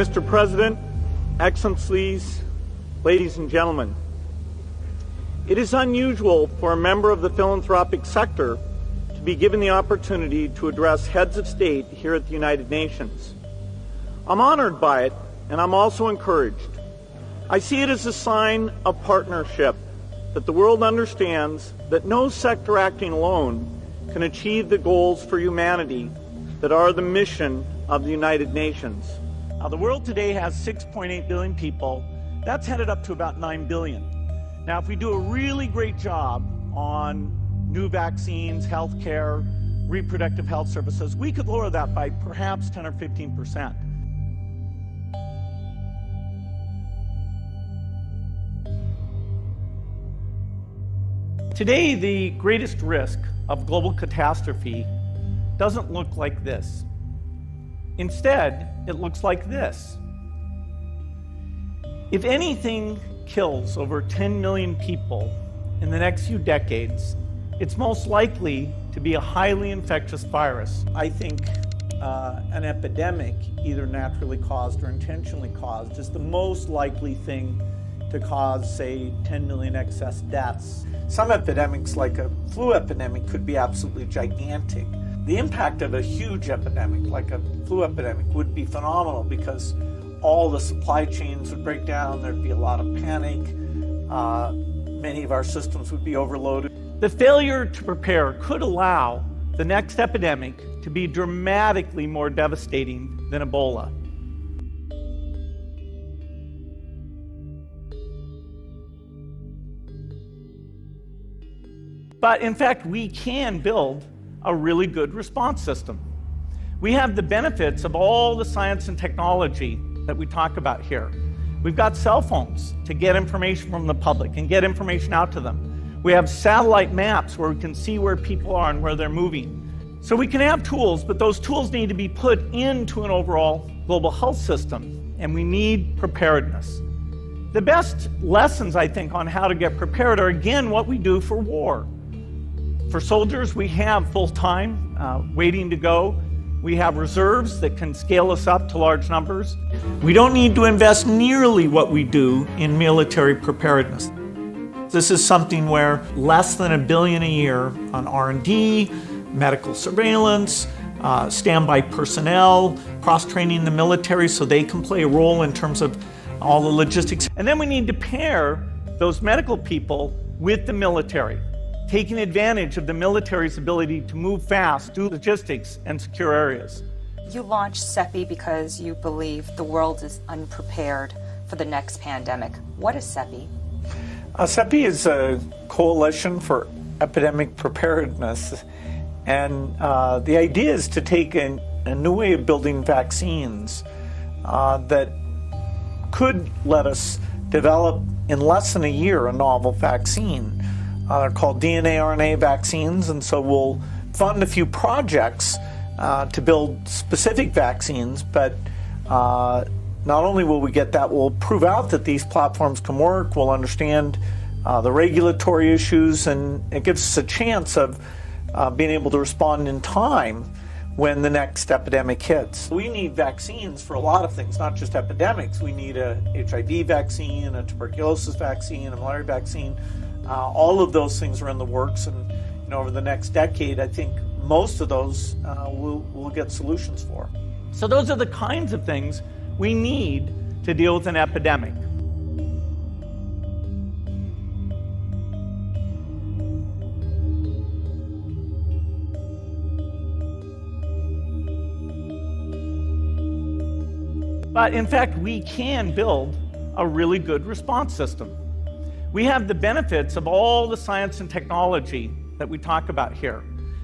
Mr. President, Excellencies, ladies and gentlemen, it is unusual for a member of the philanthropic sector to be given the opportunity to address heads of state here at the United Nations. I'm honored by it, and I'm also encouraged. I see it as a sign of partnership, that the world understands that no sector acting alone can achieve the goals for humanity that are the mission of the United Nations. Now, the world today has 6.8 billion people. That's headed up to about 9 billion. Now, if we do a really great job on new vaccines, healthcare, reproductive health services, we could lower that by perhaps 10 or 15%. Today, the greatest risk of global catastrophe doesn't look like this. Instead, it looks like this. If anything kills over 10 million people in the next few decades, it's most likely to be a highly infectious virus. I think an epidemic, either naturally caused or intentionally caused, is the most likely thing to cause, say, 10 million excess deaths. Some epidemics, like a flu epidemic, could be absolutely gigantic. The impact of a huge epidemic, like a flu epidemic, would be phenomenal because all the supply chains would break down, there'd be a lot of panic, many of our systems would be overloaded. The failure to prepare could allow the next epidemic to be dramatically more devastating than Ebola. But in fact, we can build a really good response system. We have the benefits of all the science and technology that we talk about here. We've got cell phones to get information from the public and get information out to them. We have satellite maps where we can see where people are and where they're moving. So we can have tools, but those tools need to be put into an overall global health system, and we need preparedness. The best lessons, I think, on how to get prepared are, again, what we do for war. For soldiers, we have full-time, waiting to go. We have reserves that can scale us up to large numbers. We don't need to invest nearly what we do in military preparedness. This is something where less than $1 billion a year on R&D, medical surveillance, standby personnel, cross-training the military so they can play a role in terms of all the logistics. And then we need to pair those medical people with the military, taking advantage of the military's ability to move fast, do logistics, and secure areas. You launched CEPI because you believe the world is unprepared for the next pandemic. What is CEPI? CEPI is a coalition for epidemic preparedness, and the idea is to take a new way of building vaccines that could let us develop in less than a year a novel vaccine. They're called DNA, RNA vaccines, and so we'll fund a few projects to build specific vaccines, but not only will we get that, we'll prove out that these platforms can work, we'll understand the regulatory issues, and it gives us a chance of being able to respond in time when the next epidemic hits. We need vaccines for a lot of things, not just epidemics. We need a HIV vaccine, a tuberculosis vaccine, a malaria vaccine. All of those things are in the works, and over the next decade, I think most of those we'll get solutions for. So those are the kinds of things we need to deal with an epidemic. But in fact, we can build a really good response system. We have the benefits of all the science and technology that we talk about here.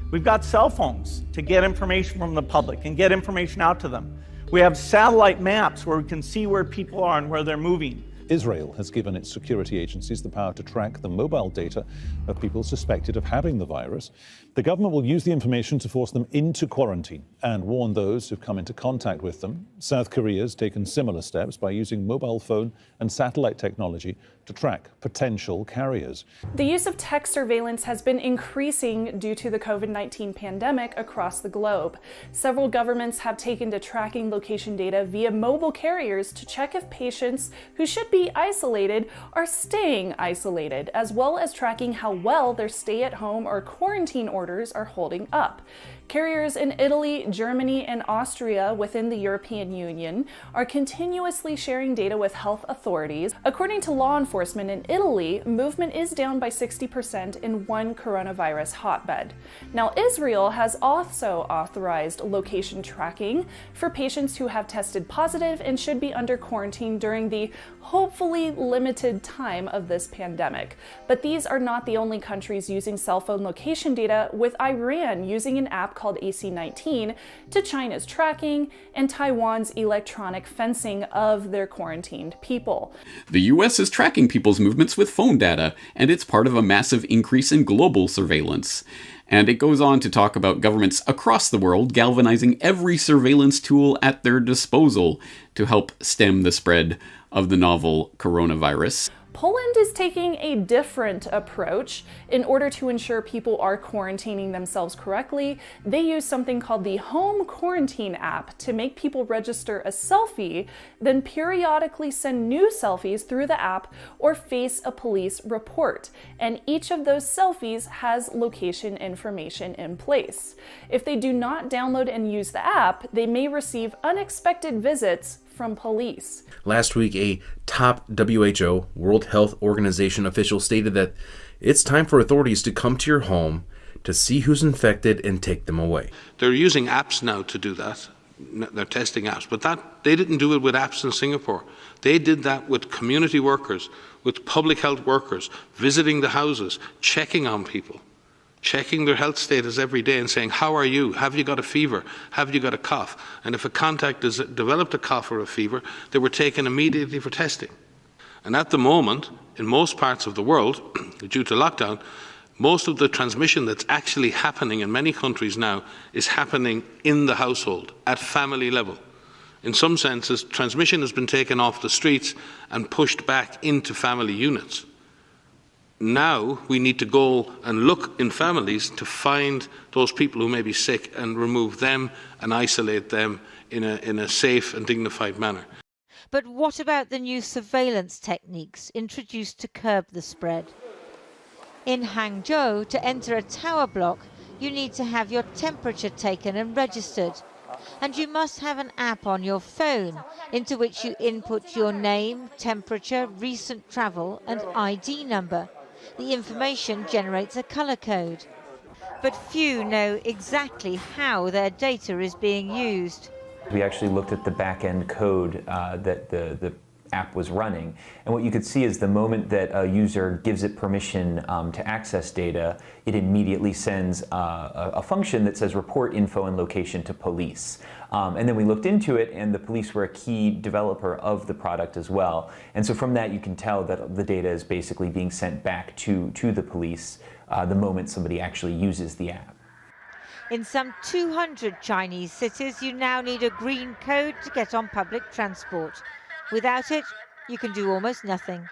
We've got cell phones to get information from the public and get information out to them. We have satellite maps where we can see where people are and where they're moving. Israel has given its security agencies the power to track the mobile data of people suspected of having the virus. The government will use the information to force them into quarantine and warn those who've come into contact with them. South Korea has taken similar steps by using mobile phone and satellite technology to track potential carriers. The use of tech surveillance has been increasing due to the COVID-19 pandemic across the globe. Several governments have taken to tracking location data via mobile carriers to check if patients who should be isolated are staying isolated, as well as tracking how well their stay-at-home or quarantine orders are holding up. Carriers in Italy, Germany, and Austria within the European Union are continuously sharing data with health authorities. According to law enforcement in Italy, movement is down by 60% in one coronavirus hotbed. Now, Israel has also authorized location tracking for patients who have tested positive and should be under quarantine during the hopefully limited time of this pandemic. But these are not the only countries using cell phone location data, with Iran using an app called AC-19 to China's tracking and Taiwan's electronic fencing of their quarantined people. The US is tracking people's movements with phone data, and it's part of a massive increase in global surveillance. And it goes on to talk about governments across the world galvanizing every surveillance tool at their disposal to help stem the spread of the novel coronavirus. Poland is taking a different approach. In order to ensure people are quarantining themselves correctly, they use something called the Home Quarantine app to make people register a selfie, then periodically send new selfies through the app or face a police report. And each of those selfies has location information in place. If they do not download and use the app, they may receive unexpected visits from police. Last week, a top WHO, World Health Organization official stated that it's time for authorities to come to your home to see who's infected and take them away. They're using apps now to do that. They're testing apps, but they didn't do it with apps in Singapore. They did that with community workers, with public health workers, visiting the houses, checking on people, checking their health status every day and saying, how are you? Have you got a fever? Have you got a cough? And if a contact has developed a cough or a fever, they were taken immediately for testing. And at the moment, in most parts of the world, due to lockdown, most of the transmission that's actually happening in many countries now is happening in the household, at family level. In some senses, transmission has been taken off the streets and pushed back into family units. Now we need to go and look in families to find those people who may be sick and remove them and isolate them in a safe and dignified manner. But what about the new surveillance techniques introduced to curb the spread? In Hangzhou, to enter a tower block, you need to have your temperature taken and registered. And you must have an app on your phone into which you input your name, temperature, recent travel and ID number. The information generates a color code. But few know exactly how their data is being used. We actually looked at the back-end code that the app was running, and what you could see is the moment that a user gives it permission to access data, it immediately sends a function that says report info and location to police. And then we looked into it, and the police were a key developer of the product as well. And so from that you can tell that the data is basically being sent back to the police the moment somebody actually uses the app. In some 200 Chinese cities, you now need a green code to get on public transport. Without it, you can do almost nothing.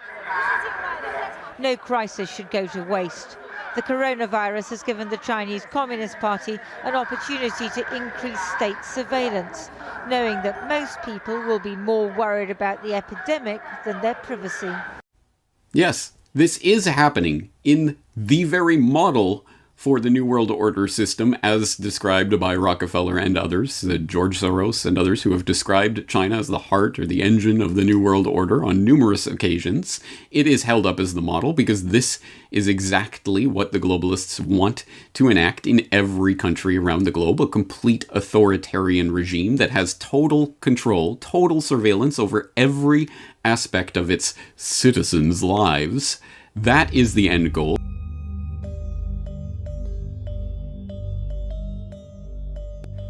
No crisis should go to waste. The coronavirus has given the Chinese Communist Party an opportunity to increase state surveillance, knowing that most people will be more worried about the epidemic than their privacy. Yes, this is happening in the very model for the New World Order system as described by Rockefeller and others, George Soros and others who have described China as the heart or the engine of the New World Order on numerous occasions. It is held up as the model because this is exactly what the globalists want to enact in every country around the globe, a complete authoritarian regime that has total control, total surveillance over every aspect of its citizens' lives. That is the end goal.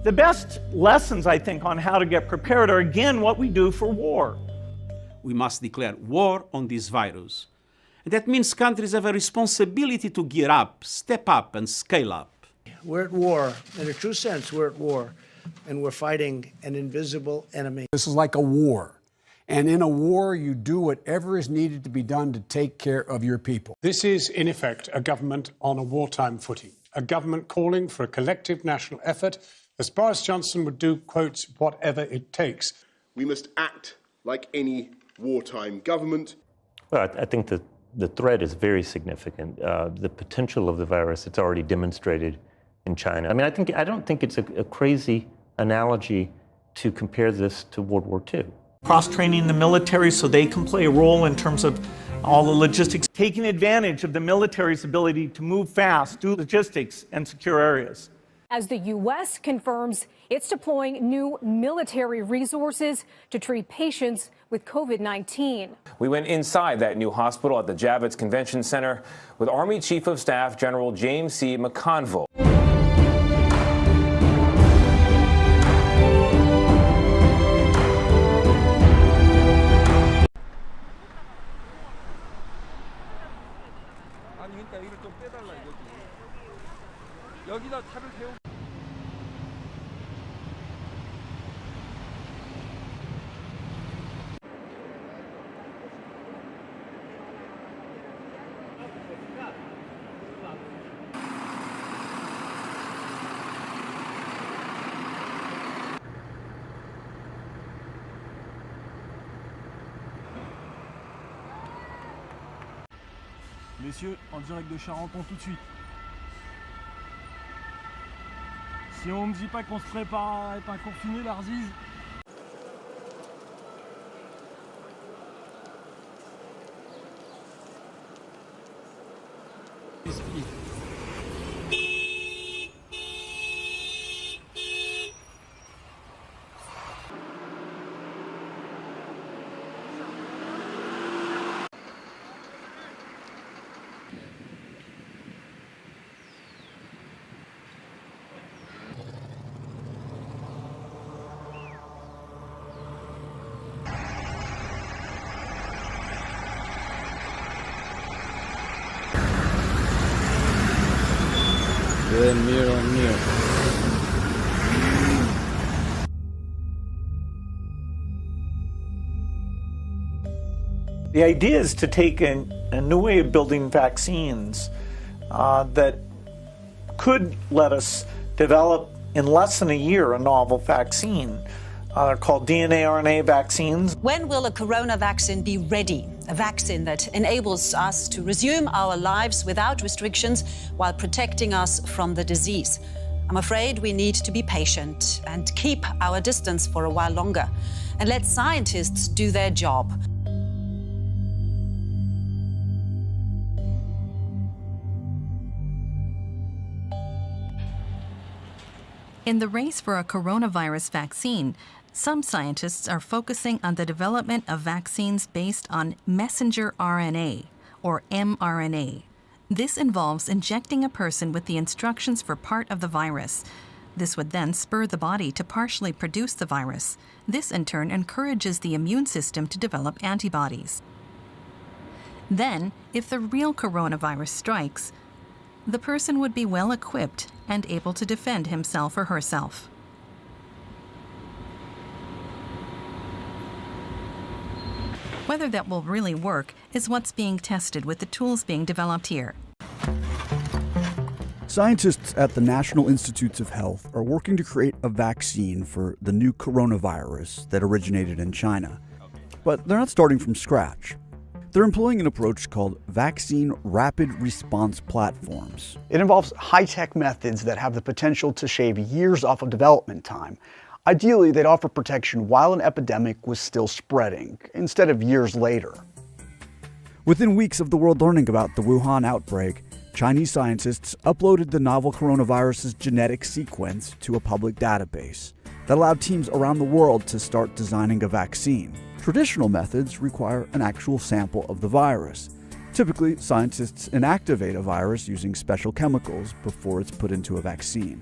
The best lessons, I think, on how to get prepared are, again, what we do for war. we must declare war on this virus. And that means countries have a responsibility to gear up, step up, and scale up. We're at war. In a true sense, we're at war. And we're fighting an invisible enemy. This is like a war. And in a war, you do whatever is needed to be done to take care of your people. This is, in effect, a government on a wartime footing, a government calling for a collective national effort, as Boris Johnson would do, quote, whatever it takes. We must act like any wartime government. Well, I think that the threat is very significant. The potential of the virus, it's already demonstrated in China. I mean, I don't think it's a crazy analogy to compare this to World War II. Cross-training the military so they can play a role in terms of all the logistics, taking advantage of the military's ability to move fast, do logistics, and secure areas. As the U.S. confirms it's deploying new military resources to treat patients with COVID-19. We went inside that new hospital at the Javits Convention Center with Army Chief of Staff General James C. McConville. Messieurs, en direct de Charenton tout de suite. Si on me dit pas qu'on se prépare à être un confiné, l'Arzise. The idea is to take a new way of building vaccines that could let us develop in less than a year a novel vaccine. They're called DNA-RNA vaccines. When will a corona vaccine be ready? A vaccine that enables us to resume our lives without restrictions while protecting us from the disease. I'm afraid we need to be patient and keep our distance for a while longer and let scientists do their job. In the race for a coronavirus vaccine, some scientists are focusing on the development of vaccines based on messenger RNA, or mRNA. This involves injecting a person with the instructions for part of the virus. This would then spur the body to partially produce the virus. This in turn encourages the immune system to develop antibodies. Then, if the real coronavirus strikes, the person would be well equipped and able to defend himself or herself. Whether that will really work is what's being tested with the tools being developed here. Scientists at the National Institutes of Health are working to create a vaccine for the new coronavirus that originated in China. But they're not starting from scratch. They're employing an approach called vaccine rapid response platforms. It involves high-tech methods that have the potential to shave years off of development time. Ideally, they'd offer protection while an epidemic was still spreading, instead of years later. Within weeks of the world learning about the Wuhan outbreak, Chinese scientists uploaded the novel coronavirus's genetic sequence to a public database that allowed teams around the world to start designing a vaccine. Traditional methods require an actual sample of the virus. Typically, scientists inactivate a virus using special chemicals before it's put into a vaccine.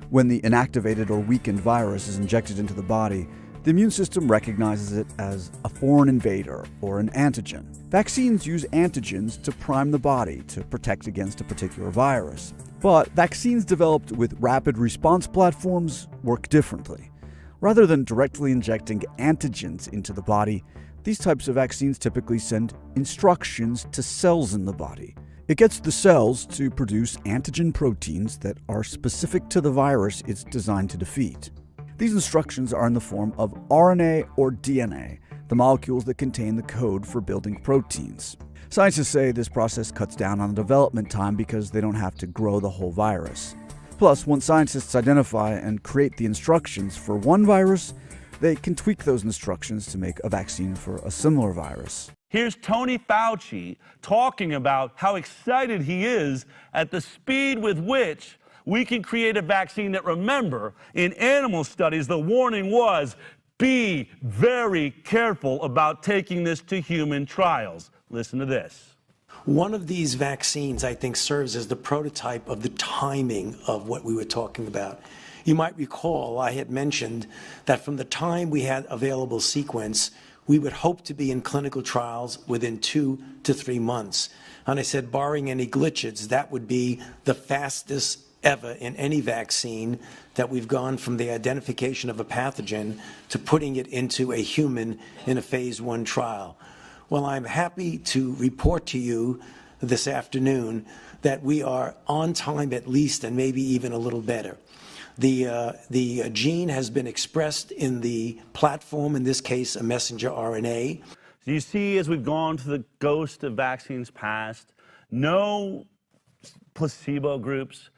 When the inactivated or weakened virus is injected into the body, The immune system recognizes it as a foreign invader or an antigen. Vaccines use antigens to prime the body to protect against a particular virus. But vaccines developed with rapid response platforms work differently. Rather than directly injecting antigens into the body, these types of vaccines typically send instructions to cells in the body. It gets the cells to produce antigen proteins that are specific to the virus it's designed to defeat. These instructions are in the form of RNA or DNA, the molecules that contain the code for building proteins. Scientists say this process cuts down on development time because they don't have to grow the whole virus. Plus, once scientists identify and create the instructions for one virus, they can tweak those instructions to make a vaccine for a similar virus. Here's Tony Fauci talking about how excited he is at the speed with which we can create a vaccine that, remember, in animal studies, the warning was, be very careful about taking this to human trials. Listen to this. One of these vaccines, I think, serves as the prototype of the timing of what we were talking about. You might recall I had mentioned that from the time we had available sequence, we would hope to be in clinical trials within 2 to 3 months. And I said, barring any glitches, that would be the fastest ever in any vaccine that we've gone from the identification of a pathogen to putting it into a human in a phase 1 trial. Well, I'm happy to report to you this afternoon that we are on time at least, and maybe even a little better. The gene has been expressed in the platform, in this case, a messenger RNA. So you see, as we've gone to the ghost of vaccines past, no placebo groups,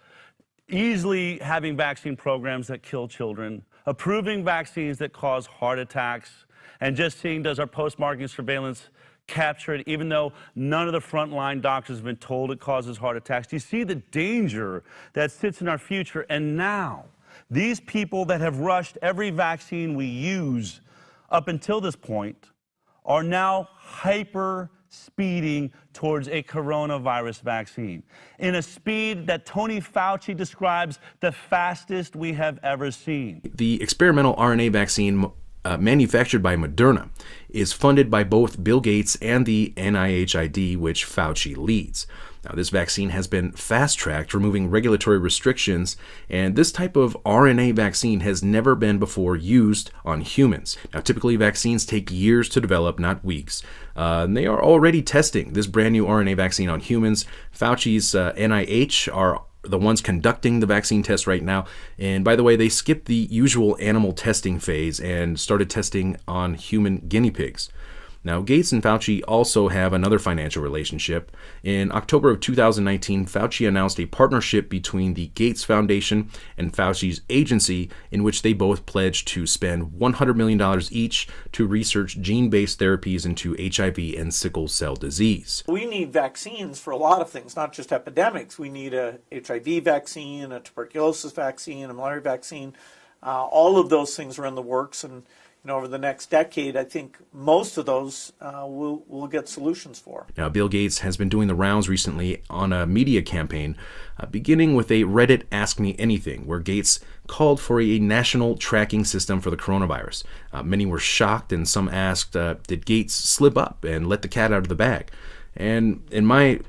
easily having vaccine programs that kill children, approving vaccines that cause heart attacks, and just seeing, does our post-marketing surveillance capture it, even though none of the frontline doctors have been told it causes heart attacks? Do you see the danger that sits in our future? And now, these people that have rushed every vaccine we use up until this point are now hyper-speeding towards a coronavirus vaccine in a speed that Tony Fauci describes the fastest we have ever seen. The experimental RNA vaccine manufactured by Moderna is funded by both Bill Gates and the NIH, which Fauci leads. Now, this vaccine has been fast-tracked, removing regulatory restrictions, and this type of RNA vaccine has never been before used on humans. Now, typically, vaccines take years to develop, not weeks. And they are already testing this brand new RNA vaccine on humans. Fauci's NIH are the ones conducting the vaccine test right now. And by the way, they skipped the usual animal testing phase and started testing on human guinea pigs. Now, Gates and Fauci also have another financial relationship. In October of 2019, Fauci announced a partnership between the Gates Foundation and Fauci's agency, in which they both pledged to spend $100 million each to research gene-based therapies into HIV and sickle cell disease. We need vaccines for a lot of things, not just epidemics. We need a HIV vaccine, a tuberculosis vaccine, a malaria vaccine. All of those things are in the works, and over the next decade, I think most of those we'll get solutions for. Now, Bill Gates has been doing the rounds recently on a media campaign, beginning with a Reddit Ask Me Anything, where Gates called for a national tracking system for the coronavirus. Many were shocked, and some asked, did Gates slip up and let the cat out of the bag? And in my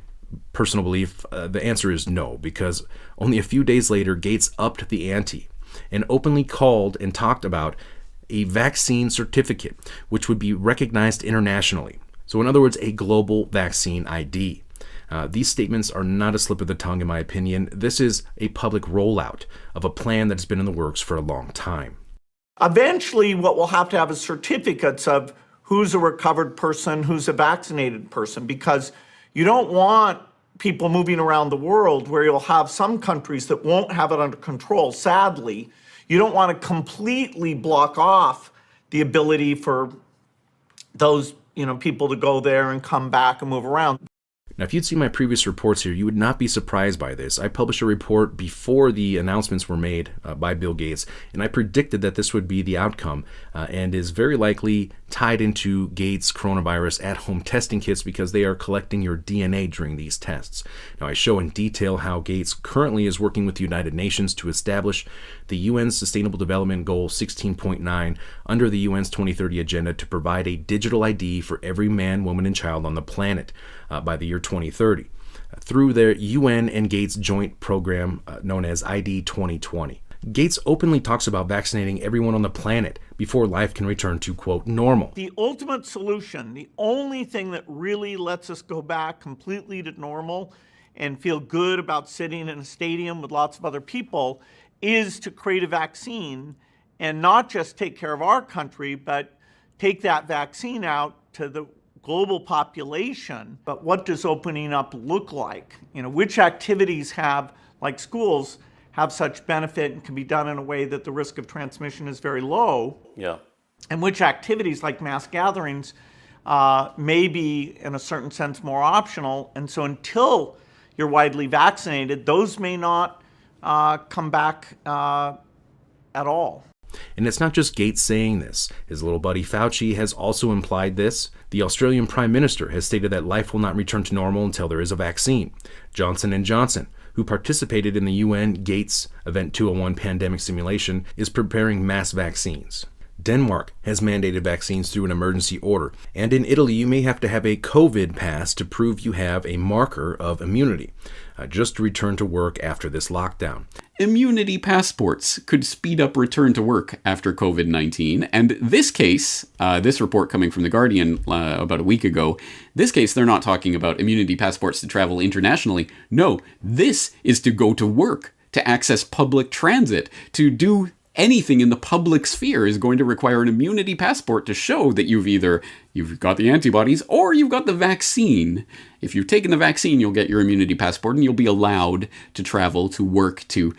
personal belief, the answer is no, because only a few days later, Gates upped the ante and openly called and talked about a vaccine certificate, which would be recognized internationally. So in other words, a global vaccine ID. These statements are not a slip of the tongue, in my opinion. This is a public rollout of a plan that has been in the works for a long time. Eventually, what we'll have to have is certificates of who's a recovered person, who's a vaccinated person, because you don't want people moving around the world where you'll have some countries that won't have it under control, sadly. You don't want to completely block off the ability for those, people to go there and come back and move around. Now, if you'd seen my previous reports here, you would not be surprised by this. I published a report before the announcements were made by Bill Gates, and I predicted that this would be the outcome and is very likely tied into Gates' coronavirus at-home testing kits because they are collecting your DNA during these tests. Now, I show in detail how Gates currently is working with the United Nations to establish the UN's Sustainable Development Goal 16.9 under the UN's 2030 agenda to provide a digital ID for every man, woman, and child on the planet by the year 2030 through their UN and Gates joint program known as ID 2020. Gates openly talks about vaccinating everyone on the planet before life can return to, quote, normal. The ultimate solution, the only thing that really lets us go back completely to normal and feel good about sitting in a stadium with lots of other people, is to create a vaccine and not just take care of our country, but take that vaccine out to the global population. But what does opening up look like? Which activities have, like schools, have such benefit and can be done in a way that the risk of transmission is very low? Yeah. And which activities, like mass gatherings, may be, in a certain sense, more optional. And so until you're widely vaccinated, those may not come back at all. And it's not just Gates saying this. His little buddy Fauci has also implied this. The Australian Prime Minister has stated that life will not return to normal until there is a vaccine. Johnson & Johnson, who participated in the UN Gates Event 201 pandemic simulation, is preparing mass vaccines. Denmark has mandated vaccines through an emergency order. And in Italy, you may have to have a COVID pass to prove you have a marker of immunity, just to return to work after this lockdown. Immunity passports could speed up return to work after COVID-19. And this case, this report coming from The Guardian about a week ago, this case, they're not talking about immunity passports to travel internationally. No, this is to go to work, to access public transit, to do anything in the public sphere is going to require an immunity passport to show that you've got the antibodies or you've got the vaccine. If you've taken the vaccine, you'll get your immunity passport and you'll be allowed to travel, to work, to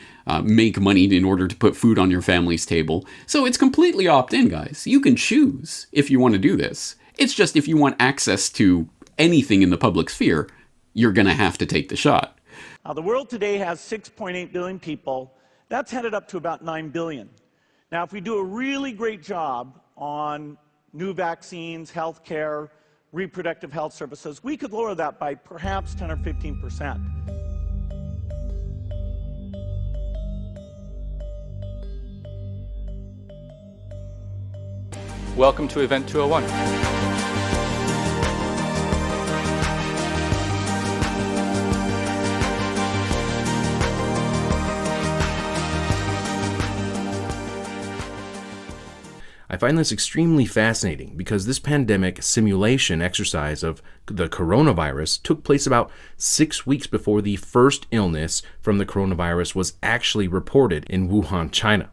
make money in order to put food on your family's table. So it's completely opt-in, guys. You can choose if you want to do this. It's just if you want access to anything in the public sphere, you're going to have to take the shot. The world today has 6.8 billion people. That's headed up to about 9 billion. Now, if we do a really great job on new vaccines, healthcare, reproductive health services, we could lower that by perhaps 10 or 15%. Welcome to Event 201. I find this extremely fascinating because this pandemic simulation exercise of the coronavirus took place about 6 weeks before the first illness from the coronavirus was actually reported in Wuhan, China.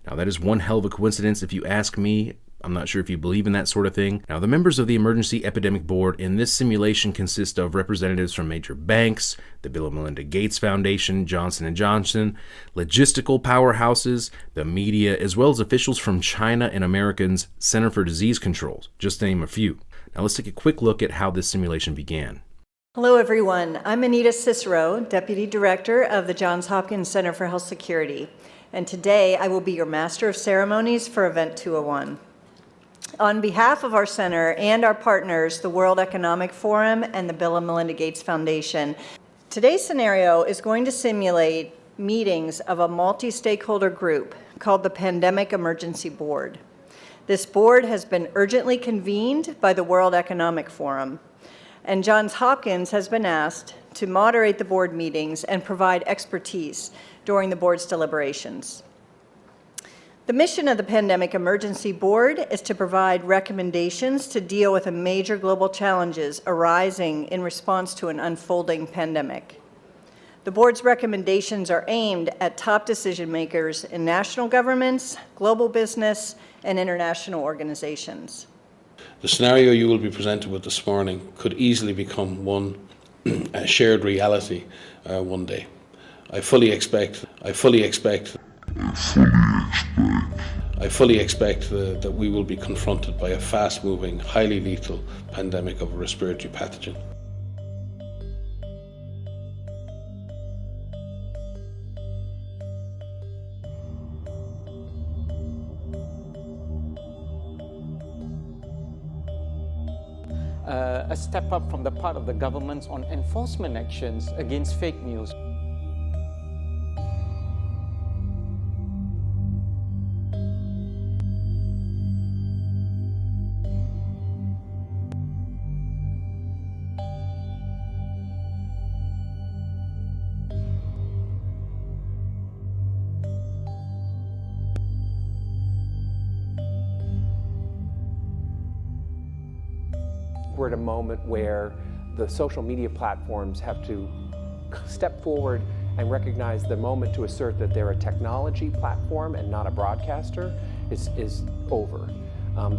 Now, that is one hell of a coincidence if you ask me. I'm not sure if you believe in that sort of thing. Now, the members of the Emergency Epidemic Board in this simulation consist of representatives from major banks, the Bill and Melinda Gates Foundation, Johnson & Johnson, logistical powerhouses, the media, as well as officials from China and Americans' Center for Disease Control, just to name a few. Now, let's take a quick look at how this simulation began. Hello, everyone. I'm Anita Cicero, Deputy Director of the Johns Hopkins Center for Health Security, and today I will be your Master of Ceremonies for Event 201. On behalf of our center and our partners, the World Economic Forum and the Bill and Melinda Gates Foundation, today's scenario is going to simulate meetings of a multi-stakeholder group called the Pandemic Emergency Board. This board has been urgently convened by the World Economic Forum, and Johns Hopkins has been asked to moderate the board meetings and provide expertise during the board's deliberations. The mission of the Pandemic Emergency Board is to provide recommendations to deal with the major global challenges arising in response to an unfolding pandemic. The board's recommendations are aimed at top decision makers in national governments, global business, and international organizations. The scenario you will be presented with this morning could easily become one a shared reality one day. I fully expect that we will be confronted by a fast-moving, highly lethal pandemic of a respiratory pathogen. a step up from the part of the governments on enforcement actions against fake news. We're at a moment where the social media platforms have to step forward and recognize the moment to assert that they're a technology platform and not a broadcaster is over.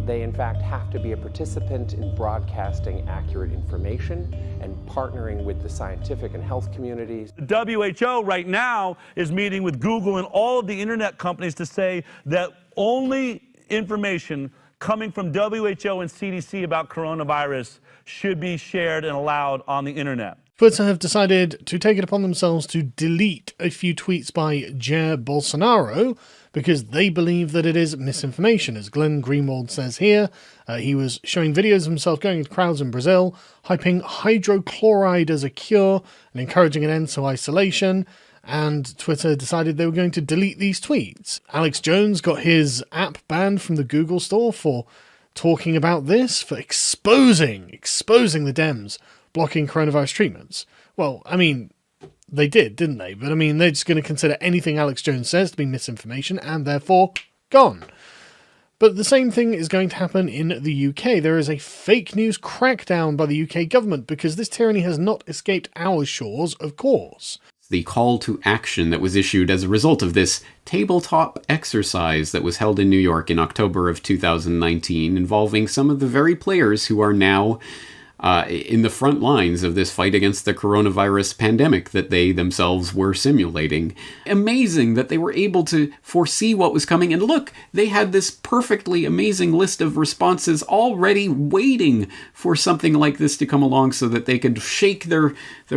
They in fact have to be a participant in broadcasting accurate information and partnering with the scientific and health communities. The WHO right now is meeting with Google and all of the internet companies to say that only information coming from WHO and CDC about coronavirus should be shared and allowed on the internet. Twitter have decided to take it upon themselves to delete a few tweets by Jair Bolsonaro because they believe that it is misinformation. As Glenn Greenwald says here, he was showing videos of himself going into crowds in Brazil, hyping hydrochloride as a cure and encouraging an end to isolation. And Twitter decided they were going to delete these tweets. Alex Jones got his app banned from the Google store for talking about this, for exposing the Dems blocking coronavirus treatments. Well, I mean, they did, didn't they? But I mean, they're just going to consider anything Alex Jones says to be misinformation and therefore gone. But the same thing is going to happen in the UK. There is a fake news crackdown by the UK government because this tyranny has not escaped our shores, of course. The call to action that was issued as a result of this tabletop exercise that was held in New York in October of 2019, involving some of the very players who are now in the front lines of this fight against the coronavirus pandemic that they themselves were simulating. Amazing that they were able to foresee what was coming. And look, they had this perfectly amazing list of responses already waiting for something like this to come along so that they could shake their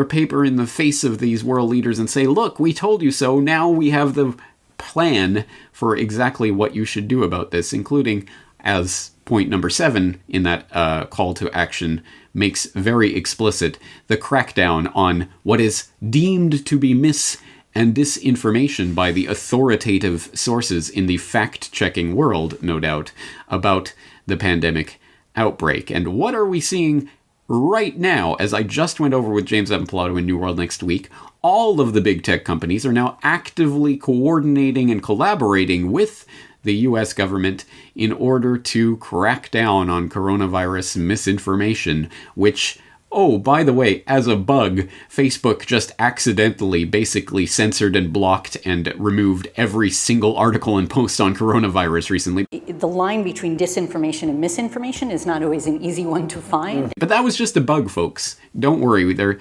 paper in the face of these world leaders and say, look, we told you so. Now we have the plan for exactly what you should do about this, including, as point number 7 in that call to action makes very explicit, the crackdown on what is deemed to be mis- and disinformation by the authoritative sources in the fact-checking world, no doubt, about the pandemic outbreak. And what are we seeing right now? As I just went over with James Evan Pilato in New World Next Week, all of the big tech companies are now actively coordinating and collaborating with the US government in order to crack down on coronavirus misinformation, which, oh, by the way, as a bug, Facebook just accidentally basically censored and blocked and removed every single article and post on coronavirus recently. The line between disinformation and misinformation is not always an easy one to find. But that was just a bug, folks. Don't worry, they're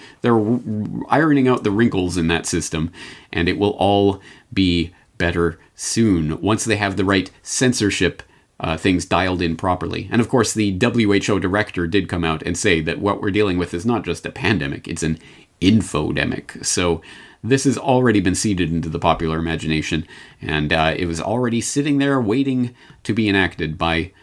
ironing out the wrinkles in that system, and it will all be better soon, once they have the right censorship things dialed in properly. And of course, the WHO director did come out and say that what we're dealing with is not just a pandemic, it's an infodemic. So this has already been seeded into the popular imagination, and it was already sitting there waiting to be enacted by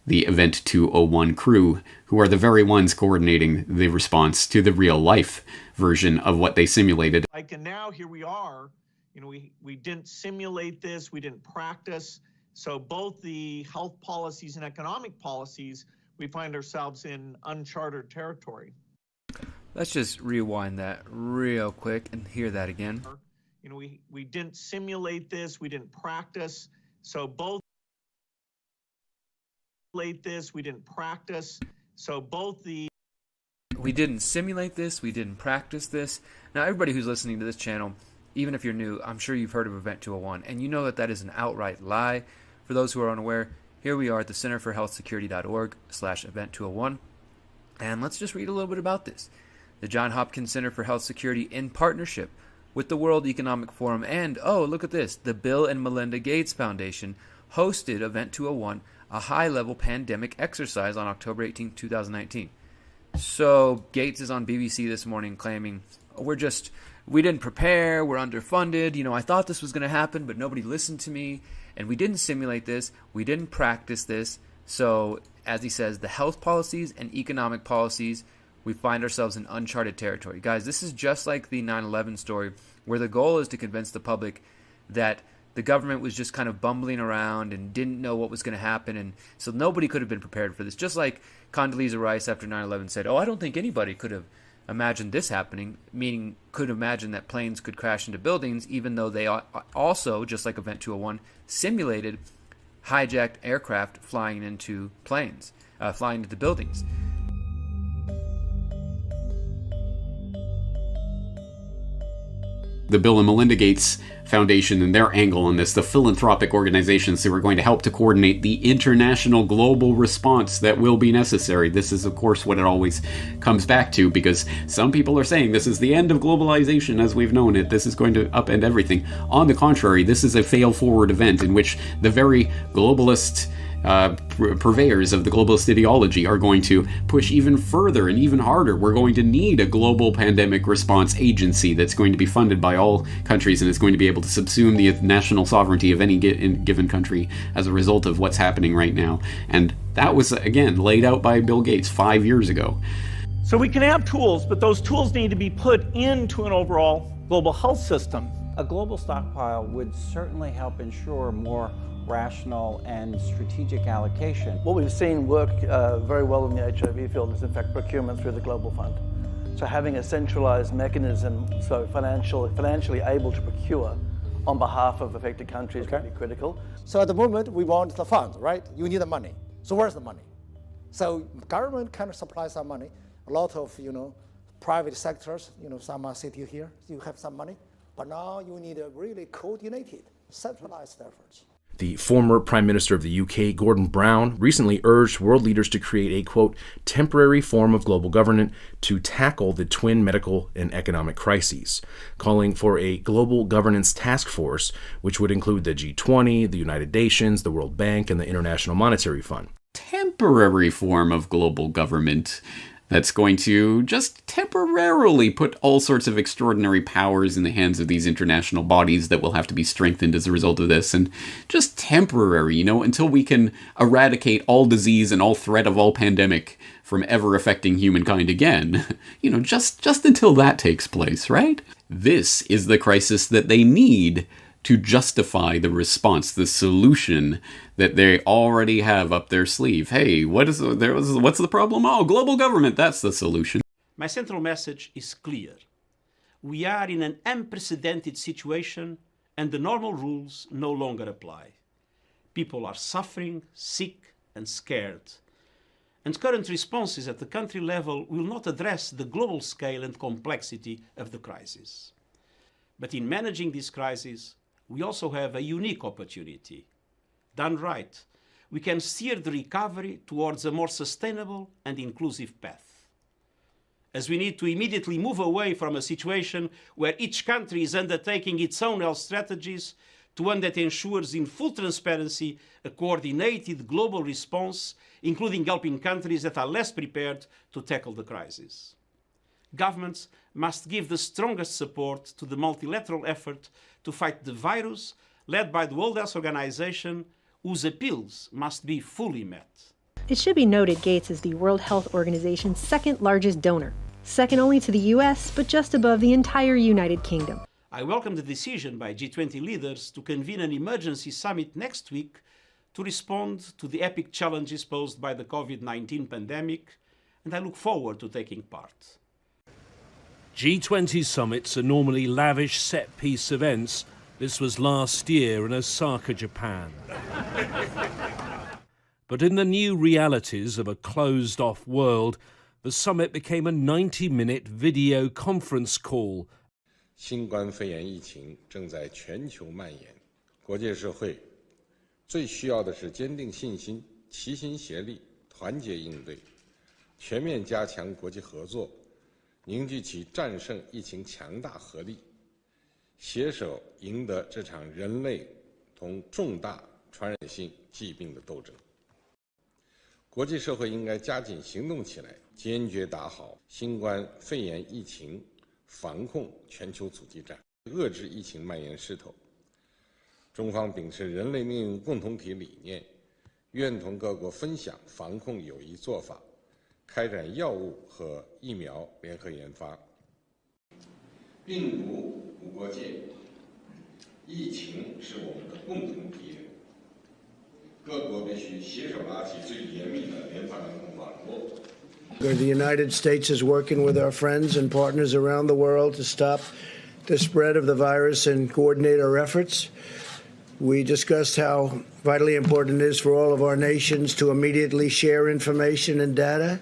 the Event 201 crew, who are the very ones coordinating the response to the real-life version of what they simulated. And now here we are. You know, we didn't simulate this, we didn't practice. So both the health policies and economic policies, we find ourselves in uncharted territory. Let's just rewind that real quick and hear that again. You know, we didn't simulate this, we didn't practice. So both we didn't practice. So both the We didn't simulate this, we didn't practice this. Now everybody who's listening to this channel, even if you're new, I'm sure you've heard of Event 201, and you know that that is an outright lie. For those who are unaware, here we are at the centerforhealthsecurity.org/event201, and let's just read a little bit about this. The Johns Hopkins Center for Health Security, in partnership with the World Economic Forum and, oh, look at this, the Bill and Melinda Gates Foundation, hosted Event 201, a high-level pandemic exercise on October 18, 2019. So Gates is on BBC this morning claiming, we didn't prepare, we're underfunded, I thought this was going to happen, but nobody listened to me, and we didn't simulate this, we didn't practice this, So, as he says, the health policies and economic policies, we find ourselves in uncharted territory. Guys, this is just like the 9/11 story, where the goal is to convince the public that the government was just kind of bumbling around and didn't know what was going to happen, and so nobody could have been prepared for this. Just like Condoleezza Rice after 9/11 said, I don't think anybody could have imagined this happening, meaning could imagine that planes could crash into buildings, even though they also, just like Event 201, simulated hijacked aircraft flying into planes, flying into buildings. The Bill and Melinda Gates Foundation and their angle on this, the philanthropic organizations who are going to help to coordinate the international global response that will be necessary. This is, of course, what it always comes back to, because some people are saying this is the end of globalization as we've known it. This is going to upend everything. On the contrary, this is a fail-forward event in which the very globalist purveyors of the globalist ideology are going to push even further and even harder. We're going to need a global pandemic response agency that's going to be funded by all countries and is going to be able to subsume the national sovereignty of any given country as a result of what's happening right now. And that was, again, laid out by Bill Gates 5 years ago. So we can have tools, but those tools need to be put into an overall global health system. A global stockpile would certainly help ensure more rational and strategic allocation. What we've seen work very well in the HIV field is in fact procurement through the Global Fund. So having a centralized mechanism, so financially able to procure on behalf of affected countries would be critical. So at the moment we want the fund, right? You need the money. So where's the money? So government kind of supplies some money. A lot of, private sectors, some are sitting here, you have some money, but now you need a really coordinated, centralized efforts. The former Prime Minister of the UK, Gordon Brown, recently urged world leaders to create a, quote, temporary form of global governance to tackle the twin medical and economic crises, calling for a global governance task force, which would include the G20, the United Nations, the World Bank, and the International Monetary Fund. Temporary form of global government that's going to just temporarily put all sorts of extraordinary powers in the hands of these international bodies that will have to be strengthened as a result of this. And just temporary, until we can eradicate all disease and all threat of all pandemic from ever affecting humankind again. Just until that takes place, right? This is the crisis that they need to justify the response, the solution that they already have up their sleeve. Hey, what's the problem? Oh, global government, that's the solution. My central message is clear. We are in an unprecedented situation and the normal rules no longer apply. People are suffering, sick and scared. And current responses at the country level will not address the global scale and complexity of the crisis. But in managing this crisis, we also have a unique opportunity. Done right, we can steer the recovery towards a more sustainable and inclusive path. As we need to immediately move away from a situation where each country is undertaking its own health strategies to one that ensures in full transparency a coordinated global response, including helping countries that are less prepared to tackle the crisis. Governments must give the strongest support to the multilateral effort to fight the virus, led by the World Health Organization, whose appeals must be fully met. It should be noted Gates is the World Health Organization's second largest donor, second only to the US, but just above the entire United Kingdom. I welcome the decision by G20 leaders to convene an emergency summit next week to respond to the epic challenges posed by the COVID-19 pandemic, and I look forward to taking part. G20 summits are normally lavish set-piece events. This was last year in Osaka, Japan. But in the new realities of a closed-off world, the summit became a 90-minute video conference call. 新冠肺炎疫情正在全球蔓延，国际社会最需要的是坚定信心、齐心协力、团结应对，全面加强国际合作，凝聚起战胜疫情强大合力，携手赢得这场人类同重大传染性疾病的斗争。国际社会应该加紧行动起来，坚决打好新冠肺炎疫情防控全球阻击战，遏制疫情蔓延势头。中方秉持人类命运共同体理念，愿同各国分享防控有益做法，开展药物和疫苗联合研发。病毒无国界，疫情是我们的共同敌人。各国必须携手拉起最严密的联防联控网络。The United States is working with our friends and partners around the world to stop the spread of the virus and coordinate our efforts. We discussed how vitally important it is for all of our nations to immediately share information and data.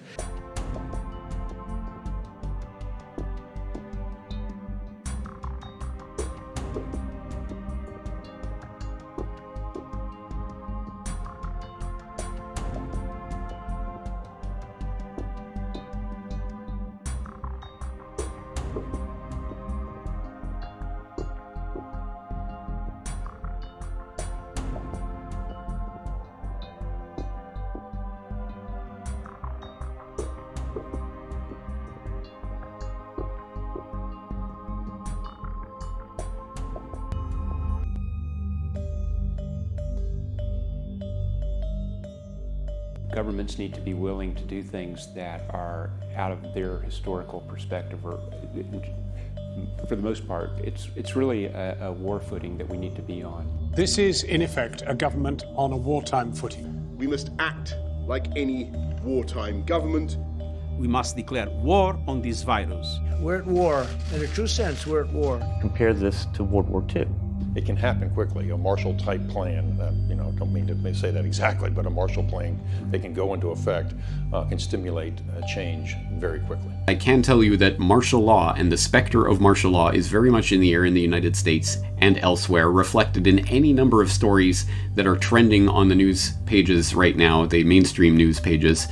Governments need to be willing to do things that are out of their historical perspective, or for the most part, it's really a war footing that we need to be on. This is, in effect, a government on a wartime footing. We must act like any wartime government. We must declare war on this virus. We're at war. In a true sense, we're at war. Compare this to World War II. It can happen quickly. A Marshall-type plan, don't mean to say that exactly, but a Marshall plan that can go into effect can stimulate change very quickly. I can tell you that martial law and the specter of martial law is very much in the air in the United States and elsewhere, reflected in any number of stories that are trending on the news pages right now, the mainstream news pages,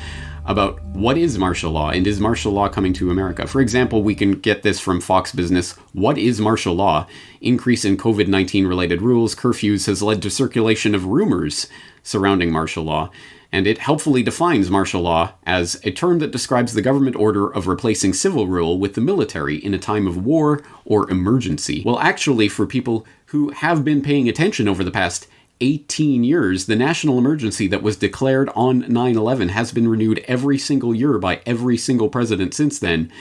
about what is martial law and is martial law coming to America. For example, we can get this from Fox Business. What is martial law? Increase in COVID-19 related rules, curfews has led to circulation of rumors surrounding martial law, and it helpfully defines martial law as a term that describes the government order of replacing civil rule with the military in a time of war or emergency. Well, actually, for people who have been paying attention over the past 18 years, the national emergency that was declared on 9/11 has been renewed every single year by every single president since then.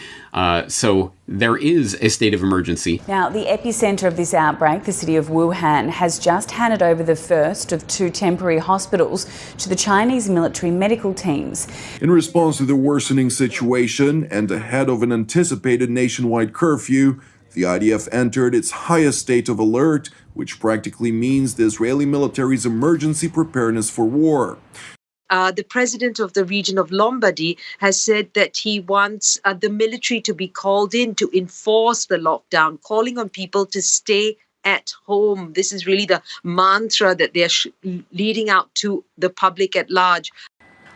So there is a state of emergency. Now, the epicenter of this outbreak, the city of Wuhan, has just handed over the first of 2 temporary hospitals to the Chinese military medical teams. In response to the worsening situation and ahead of an anticipated nationwide curfew, the IDF entered its highest state of alert, which practically means the Israeli military's emergency preparedness for war. The president of the region of Lombardy has said that he wants the military to be called in to enforce the lockdown, calling on people to stay at home. This is really the mantra that they're leading out to the public at large.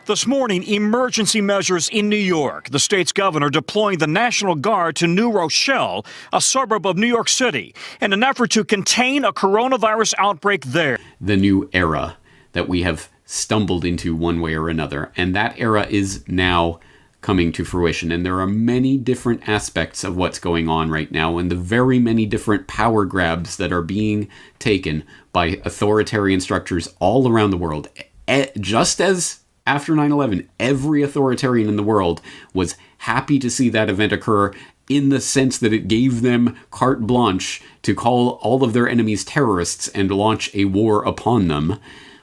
This morning, emergency measures in New York. The state's governor deploying the National Guard to New Rochelle, a suburb of New York City, in an effort to contain a coronavirus outbreak there. The new era that we have stumbled into one way or another, and that era is now coming to fruition. And there are many different aspects of what's going on right now, and the very many different power grabs that are being taken by authoritarian structures all around the world. Just as after 9/11, every authoritarian in the world was happy to see that event occur in the sense that it gave them carte blanche to call all of their enemies terrorists and launch a war upon them.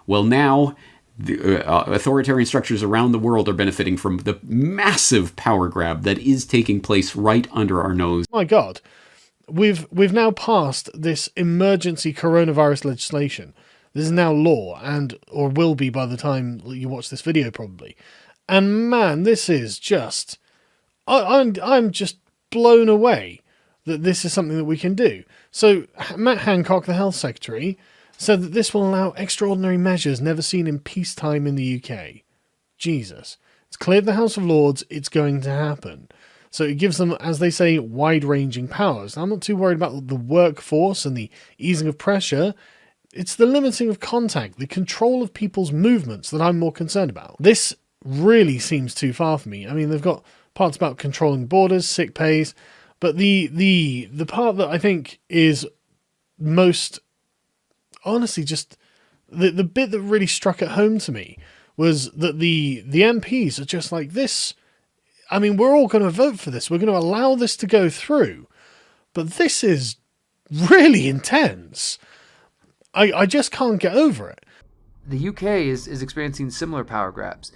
Well, now the authoritarian structures around the world are benefiting from the massive power grab that is taking place right under our nose. My God, we've now passed this emergency coronavirus legislation. This is now law, or will be by the time you watch this video, probably. And man, this is just... I'm just blown away that this is something that we can do. So, Matt Hancock, the Health Secretary, said that this will allow extraordinary measures never seen in peacetime in the UK. Jesus. It's cleared the House of Lords, it's going to happen. So it gives them, as they say, wide-ranging powers. I'm not too worried about the workforce and the easing of pressure. It's the limiting of contact, the control of people's movements that I'm more concerned about. This really seems too far for me. I mean, they've got parts about controlling borders, sick pays, but the part that I think is most, honestly, just the bit that really struck at home to me was that the MPs are just like this. I mean, we're all going to vote for this. We're going to allow this to go through. But this is really intense. I just can't get over it. The UK is experiencing similar power grabs.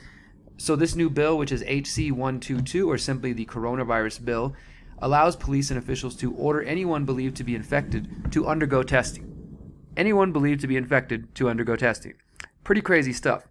So this new bill, which is HC 122, or simply the coronavirus bill, allows police and officials to order anyone believed to be infected to undergo testing. Anyone believed to be infected to undergo testing. Pretty crazy stuff.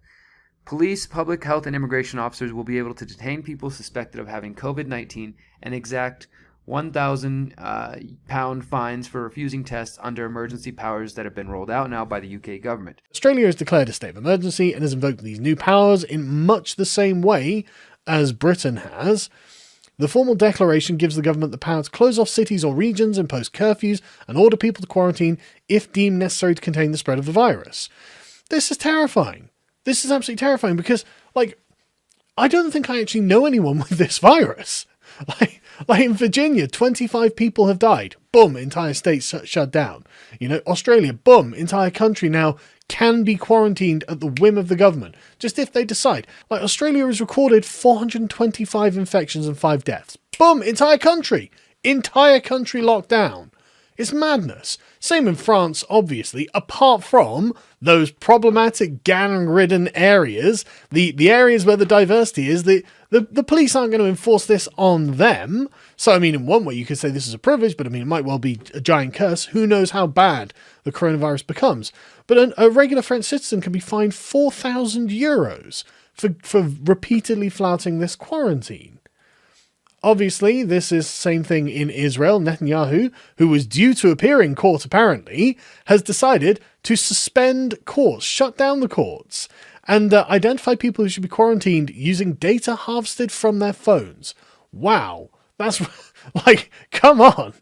Police, public health, and immigration officers will be able to detain people suspected of having COVID-19 and exact £1,000 fines for refusing tests under emergency powers that have been rolled out now by the UK government. Australia has declared a state of emergency and has invoked these new powers in much the same way as Britain has. The formal declaration gives the government the power to close off cities or regions, impose curfews, and order people to quarantine if deemed necessary to contain the spread of the virus. This is terrifying. This is absolutely terrifying because, I don't think I actually know anyone with this virus. Like in Virginia, 25 people have died. Boom, entire state shut down. Australia, boom, entire country now can be quarantined at the whim of the government, just if they decide. Australia has recorded 425 infections and 5 deaths. Boom, entire country locked down. It's madness. Same in France, obviously, apart from those problematic gang-ridden areas, the areas where the diversity is, the police aren't going to enforce this on them. So, in one way you could say this is a privilege, but it might well be a giant curse. Who knows how bad the coronavirus becomes. But a regular French citizen can be fined €4,000 for repeatedly flouting this quarantine. Obviously, this is the same thing in Israel. Netanyahu, who was due to appear in court apparently, has decided to suspend courts, shut down the courts, and identify people who should be quarantined using data harvested from their phones. Wow. That's, come on.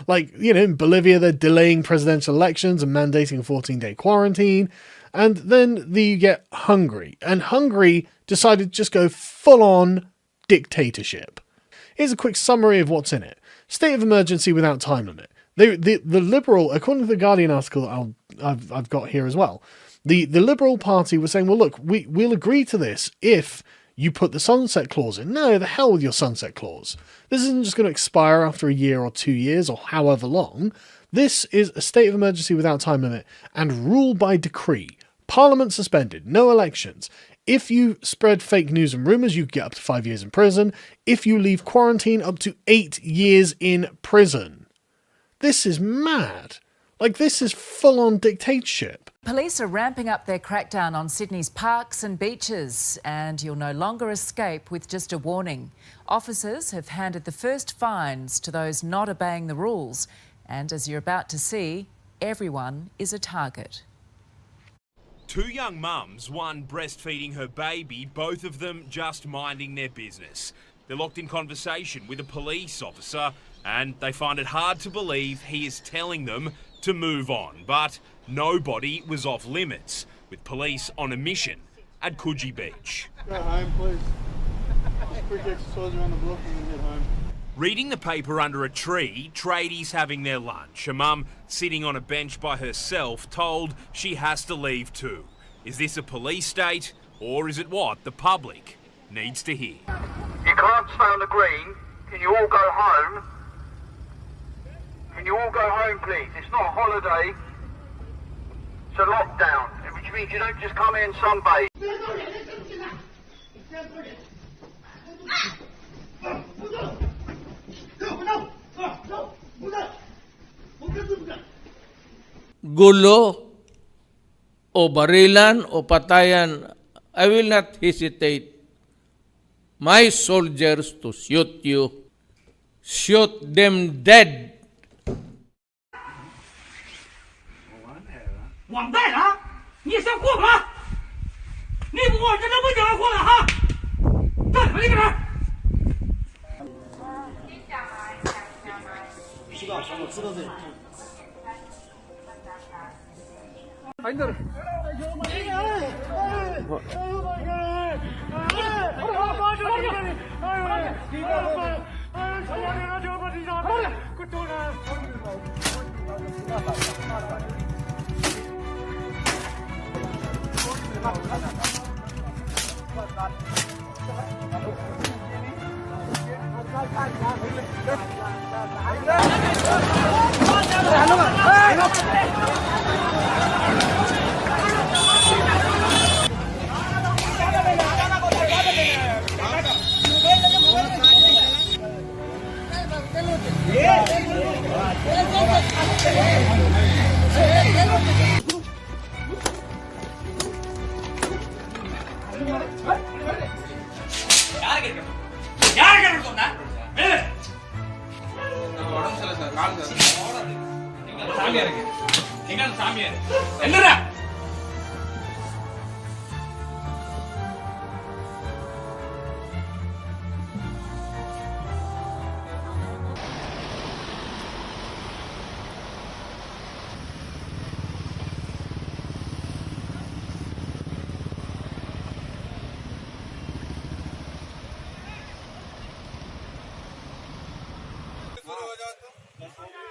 In Bolivia, they're delaying presidential elections and mandating a 14-day quarantine. And then you get Hungary. And Hungary decided to just go full-on dictatorship. Here's a quick summary of what's in it. State of emergency without time limit. The Liberal, according to the Guardian article I've got here as well, the Liberal Party was saying, well, look, we'll agree to this if you put the sunset clause in. No, the hell with your sunset clause. This isn't just going to expire after a year or 2 years or however long. This is a state of emergency without time limit and rule by decree. Parliament suspended, no elections. If you spread fake news and rumours, you get up to 5 years in prison. If you leave quarantine, up to 8 years in prison. This is mad. This is full-on dictatorship. Police are ramping up their crackdown on Sydney's parks and beaches, and you'll no longer escape with just a warning. Officers have handed the first fines to those not obeying the rules, and as you're about to see, everyone is a target. 2 young mums, one breastfeeding her baby, both of them just minding their business. They're locked in conversation with a police officer and they find it hard to believe he is telling them to move on. But nobody was off limits, with police on a mission at Coogee Beach. Go home, please. Quick exercise around the block and then get home. Reading the paper under a tree, tradies having their lunch. A mum sitting on a bench by herself, told she has to leave too. Is this a police state, or is it what the public needs to hear? You can't stay on the green. Can you all go home? Can you all go home, please? It's not a holiday. It's a lockdown, which means you don't just come here and sunbathe. Gulo o barilan o patayan, I will not hesitate. My soldiers to shoot you. Shoot them dead. 网贷了，你也想过吗？你不过这都不讲过了哈！站你们那个人。知道这个。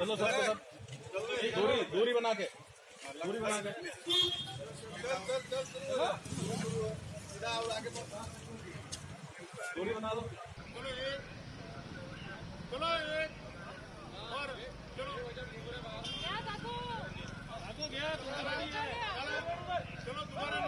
चलो सब दूरी बना के दूरी बना के दूरी बना दो चलो और चलो आगो गया तुम्हारा चलो तुम्हारा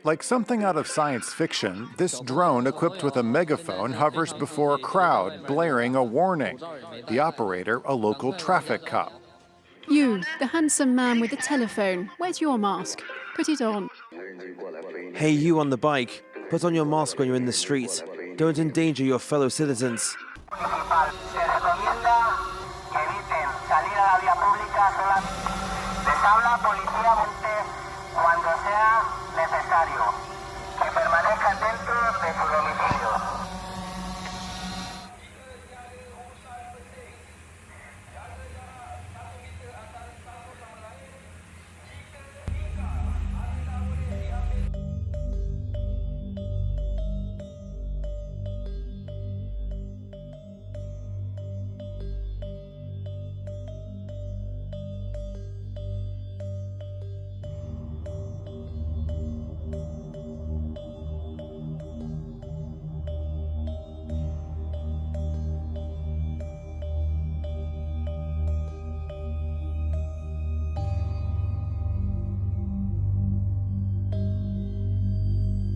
Like something out of science fiction, this drone equipped with a megaphone hovers before a crowd, blaring a warning. The operator, a local traffic cop. You, the handsome man with the telephone, where's your mask? Put it on. Hey, you on the bike, put on your mask when you're in the streets. Don't endanger your fellow citizens. Cuando sea necesario, que permanezcan dentro de su domicilio.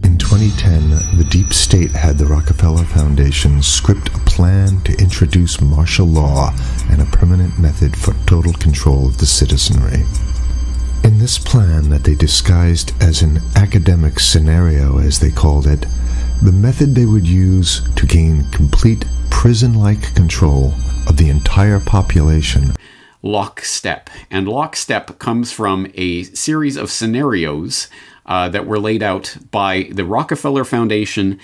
In 2010, the deep state had the Rockefeller Foundation script a plan to introduce martial law and a permanent method for total control of the citizenry. In this plan that they disguised as an academic scenario, as they called it, the method they would use to gain complete prison-like control of the entire population. Lockstep. And lockstep comes from a series of scenarios that were laid out by the Rockefeller Foundation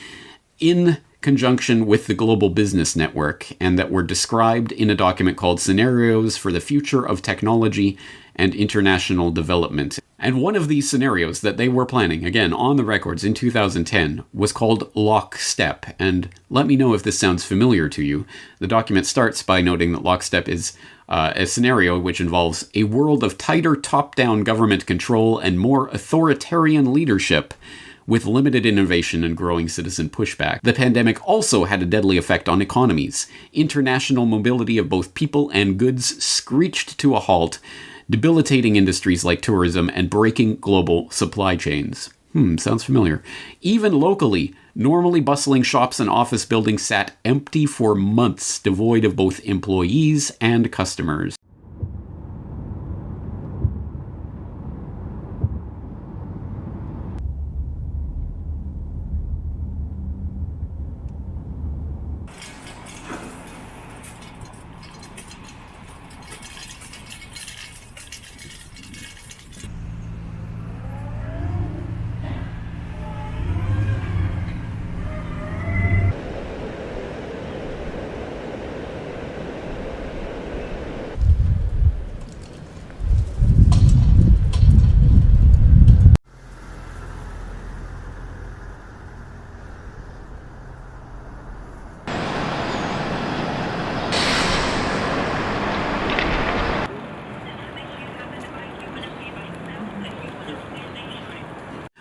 in conjunction with the Global Business Network, and that were described in a document called Scenarios for the Future of Technology and International Development. And one of these scenarios that they were planning, again, on the records in 2010, was called Lockstep. And let me know if this sounds familiar to you. The document starts by noting that Lockstep is a scenario which involves a world of tighter top-down government control and more authoritarian leadership with limited innovation and growing citizen pushback. The pandemic also had a deadly effect on economies. International mobility of both people and goods screeched to a halt, debilitating industries like tourism and breaking global supply chains. Sounds familiar. Even locally, Normally bustling shops and office buildings sat empty for months, devoid of both employees and customers.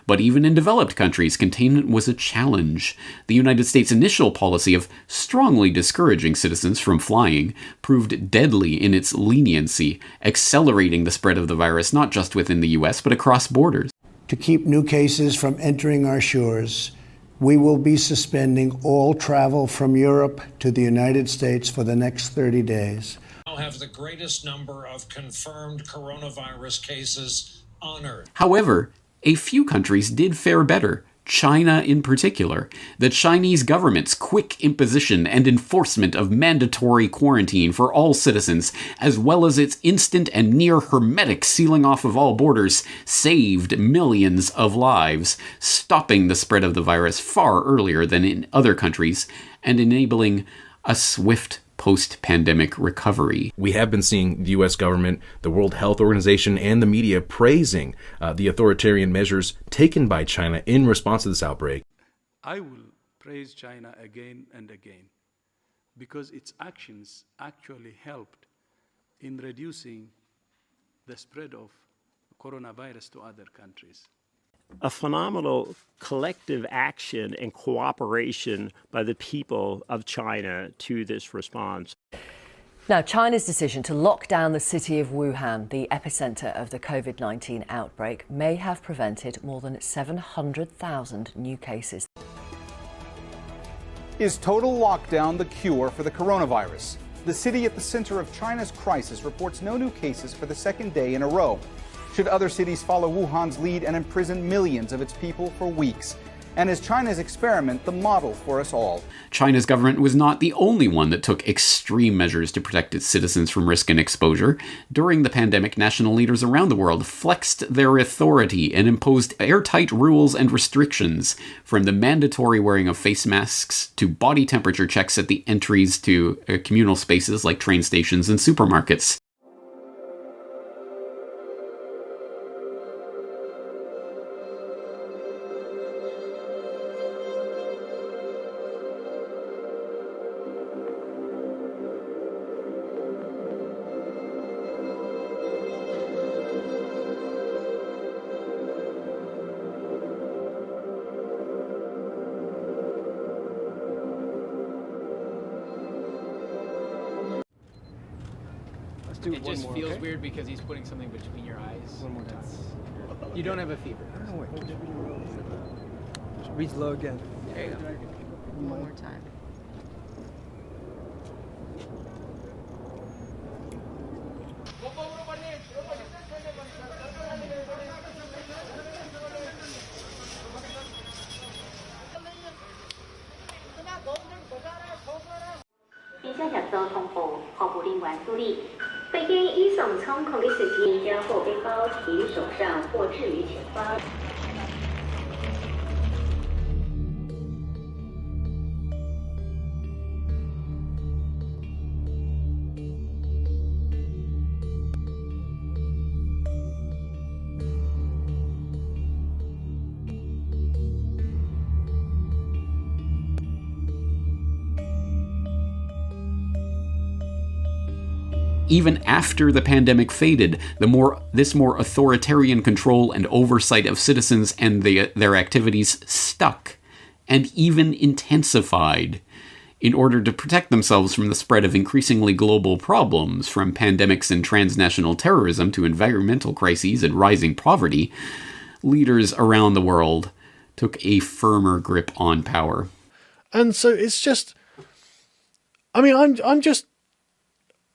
But even in developed countries, containment was a challenge. The United States' initial policy of strongly discouraging citizens from flying proved deadly in its leniency, accelerating the spread of the virus not just within the US, but across borders. To keep new cases from entering our shores, we will be suspending all travel from Europe to the United States for the next 30 days. Now have the greatest number of confirmed coronavirus cases on Earth. However, a few countries did fare better, China in particular. The Chinese government's quick imposition and enforcement of mandatory quarantine for all citizens, as well as its instant and near hermetic sealing off of all borders, saved millions of lives, stopping the spread of the virus far earlier than in other countries, and enabling a swift post-pandemic recovery. We have been seeing the U.S. government, the World Health Organization, and the media praising the authoritarian measures taken by China in response to this outbreak. I will praise China again and again because its actions actually helped in reducing the spread of coronavirus to other countries. A phenomenal collective action and cooperation by the people of China to this response. Now, China's decision to lock down the city of Wuhan, the epicenter of the COVID-19 outbreak, may have prevented more than 700,000 new cases. Is total lockdown the cure for the coronavirus? The city at the center of China's crisis reports no new cases for the second day in a row. Should other cities follow Wuhan's lead and imprison millions of its people for weeks? And is China's experiment the model for us all? China's government was not the only one that took extreme measures to protect its citizens from risk and exposure. During the pandemic, national leaders around the world flexed their authority and imposed airtight rules and restrictions, from the mandatory wearing of face masks to body temperature checks at the entries to communal spaces like train stations and supermarkets. It just feels weird because he's putting something between your eyes. One more time. You don't have a fever. No, wait. Just reach low again. There you go. One more time. Even after the pandemic faded, this more authoritarian control and oversight of citizens and their activities stuck, and even intensified. In order to protect themselves from the spread of increasingly global problems, from pandemics and transnational terrorism to environmental crises and rising poverty, leaders around the world took a firmer grip on power. And so it's just, I mean, I'm just,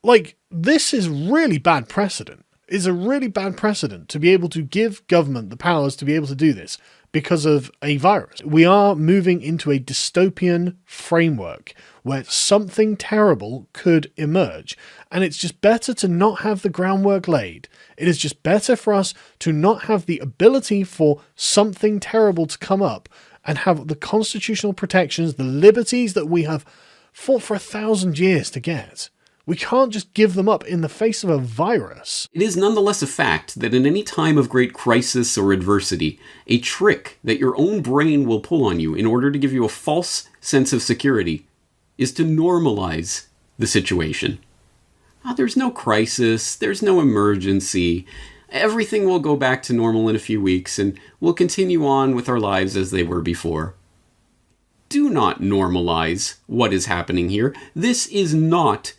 like, this is really bad precedent. It's a really bad precedent to be able to give government the powers to be able to do this because of a virus. We are moving into a dystopian framework where something terrible could emerge. And it's just better to not have the groundwork laid. It is just better for us to not have the ability for something terrible to come up and have the constitutional protections, the liberties that we have fought for 1,000 years to get. We can't just give them up in the face of a virus. It is nonetheless a fact that in any time of great crisis or adversity, a trick that your own brain will pull on you in order to give you a false sense of security is to normalize the situation. There's no crisis, there's no emergency, everything will go back to normal in a few weeks and we'll continue on with our lives as they were before. Do not normalize what is happening here. This is not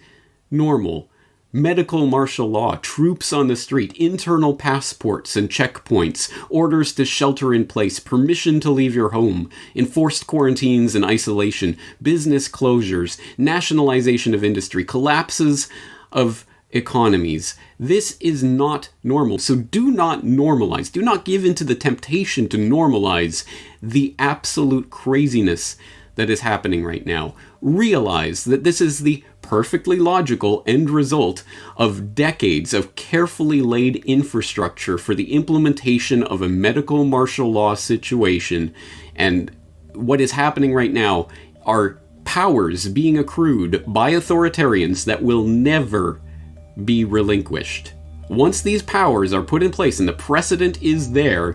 normal. Medical martial law, troops on the street, internal passports and checkpoints, orders to shelter in place, permission to leave your home, enforced quarantines and isolation, business closures, nationalization of industry, collapses of economies. This is not normal. So do not normalize. Do not give in to the temptation to normalize the absolute craziness that is happening right now. Realize that this is the perfectly logical end result of decades of carefully laid infrastructure for the implementation of a medical martial law situation. And what is happening right now are powers being accrued by authoritarians that will never be relinquished. Once these powers are put in place and the precedent is there,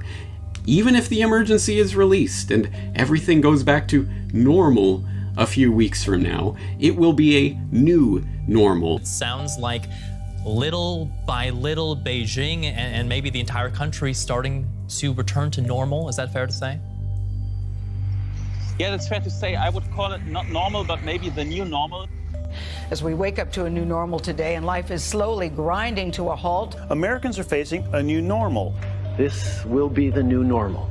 even if the emergency is released and everything goes back to normal a few weeks from now, it will be a new normal. It sounds like little by little Beijing and maybe the entire country starting to return to normal. Is that fair to say? Yeah, that's fair to say. I would call it not normal, but maybe the new normal. As we wake up to a new normal today and life is slowly grinding to a halt, Americans are facing a new normal. This will be the new normal.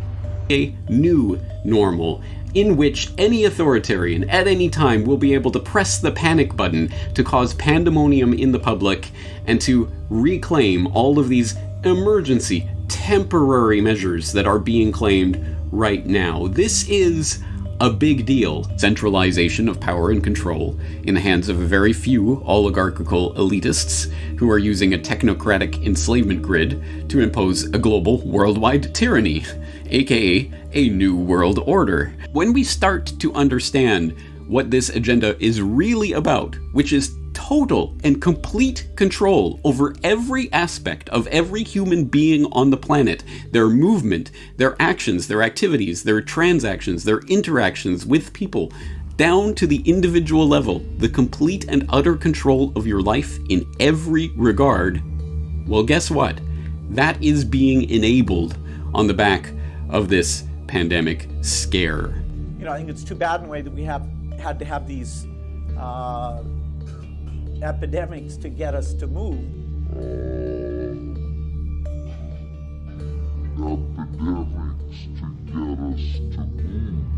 A new normal in which any authoritarian at any time will be able to press the panic button to cause pandemonium in the public and to reclaim all of these emergency, temporary measures that are being claimed right now. This is a big deal. Centralization of power and control in the hands of a very few oligarchical elitists who are using a technocratic enslavement grid to impose a global, worldwide tyranny, aka a new world order. When we start to understand what this agenda is really about, which is total and complete control over every aspect of every human being on the planet, their movement, their actions, their activities, their transactions, their interactions with people, down to the individual level, the complete and utter control of your life in every regard, well, guess what? That is being enabled on the back of this pandemic scare. You know, I think it's too bad in a way that we had to have these epidemics to get us to move. Epidemics to get us to move.